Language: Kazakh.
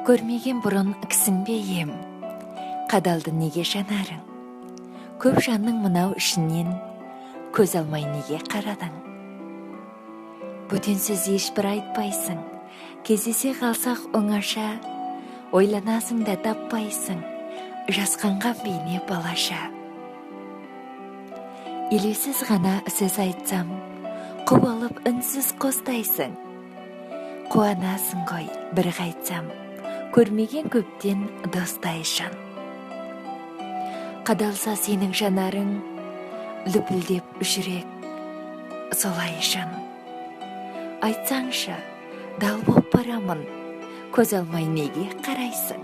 Көрмеген бұрын кісінбе ем, қадалды неге жанарың? Көп жанның мынау ішінен, көз алмай неге қарадың? Бөтен сөз ешбір айтпайсың, кездесе қалсақ оңаша, ойланасың да таппайсың, жасқанған бейне балаша. Елеусіз ғана сөз айтсам, құп алып үнсіз қостайсың. Қуанасың ғой бір қайтсам, көрмеген көптен достайшын. Қадалса сенің жанарың, лүпілдеп жүрек солайшын. Айтсаңшы, дал боп барамын, көз алмай неге қарайсың?